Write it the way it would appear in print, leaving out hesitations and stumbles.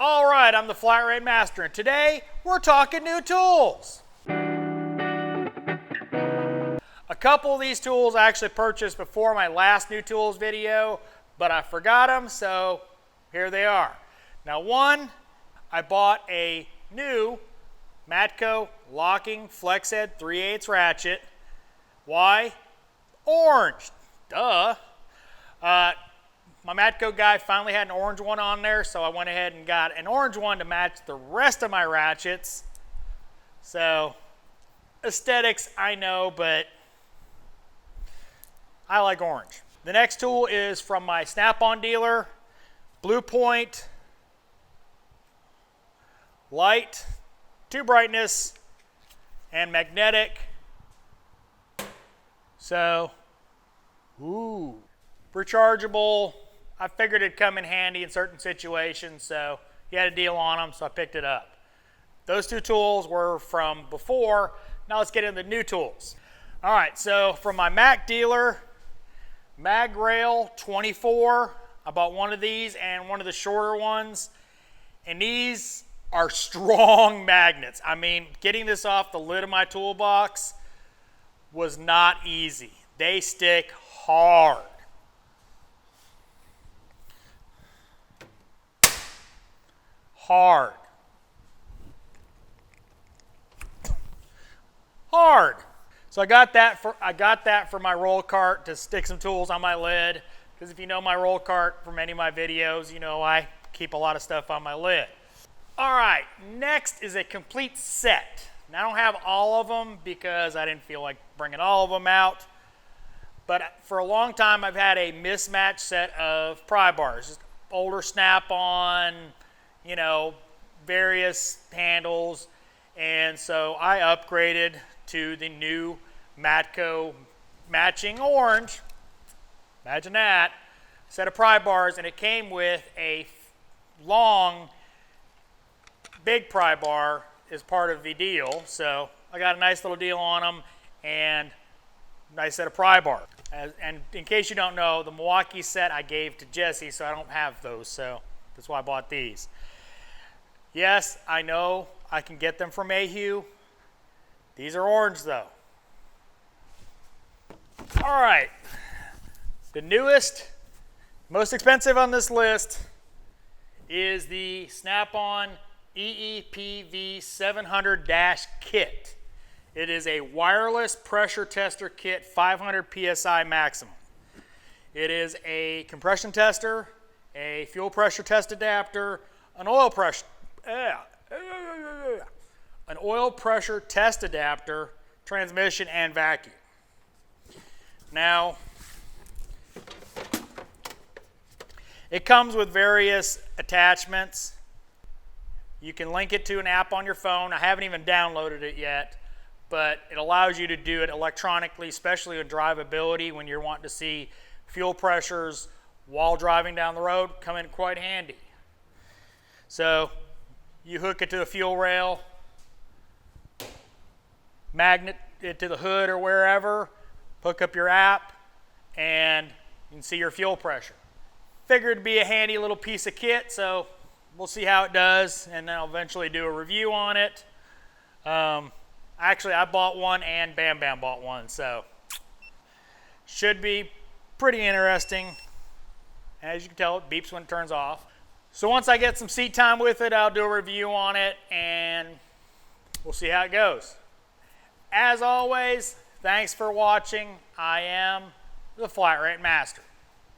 All right, I'm the Flat Rate Master, and today we're talking new tools. A couple of these tools I actually purchased before my last new tools video, but I forgot them, so here they are. Now one, I bought a new Matco locking flex head 3/8 ratchet. Why? Orange, duh. My Matco guy finally had an orange one on there, so I went ahead and got an orange one to match the rest of my ratchets. So, aesthetics, I know, but I like orange. The next tool is from my Snap-on dealer, Blue Point, light, 2 brightness, and magnetic. So, rechargeable. I figured it'd come in handy in certain situations, so he had a deal on them, so I picked it up. Those two tools were from before. Now let's get into the new tools. All right, so from my Mac dealer, Mag Rail 24. I bought one of these and one of the shorter ones, and these are strong magnets. I mean, getting this off the lid of my toolbox was not easy. They stick hard. Hard. So I got that for my roll cart to stick some tools on my lid, because if you know my roll cart from any of my videos, you know I keep a lot of stuff on my lid. All right, next is a complete set. Now, I don't have all of them because I didn't feel like bringing all of them out, but for a long time I've had a mismatched set of pry bars, just older Snap-on, you know, various handles, and so I upgraded to the new Matco matching orange, imagine that, set of pry bars, and it came with a long, big pry bar as part of the deal, so I got a nice little deal on them and nice set of pry bars. And in case you don't know, the Milwaukee set I gave to Jesse, so I don't have those, so that's why I bought these. Yes, I know I can get them from Mayhew. These are orange though. All right, the newest, most expensive on this list is the Snap-on EEPV 700-kit. It is a wireless pressure tester kit, 500 PSI maximum. It is a compression tester, a fuel pressure test adapter, an oil pressure test adapter, transmission, and vacuum. Now, it comes with various attachments. You can link it to an app on your phone. I haven't even downloaded it yet, but it allows you to do it electronically, especially with drivability when you're wanting to see fuel pressures while driving down the road. Come in quite handy. So you hook it to the fuel rail, magnet it to the hood or wherever, hook up your app, and you can see your fuel pressure. Figured it'd be a handy little piece of kit, so we'll see how it does, and then I'll eventually do a review on it. Actually, I bought one and Bam Bam bought one, so should be pretty interesting. As you can tell, it beeps when it turns off. So once I get some seat time with it, I'll do a review on it, and we'll see how it goes. As always, thanks for watching. I am the Flat Rate Master.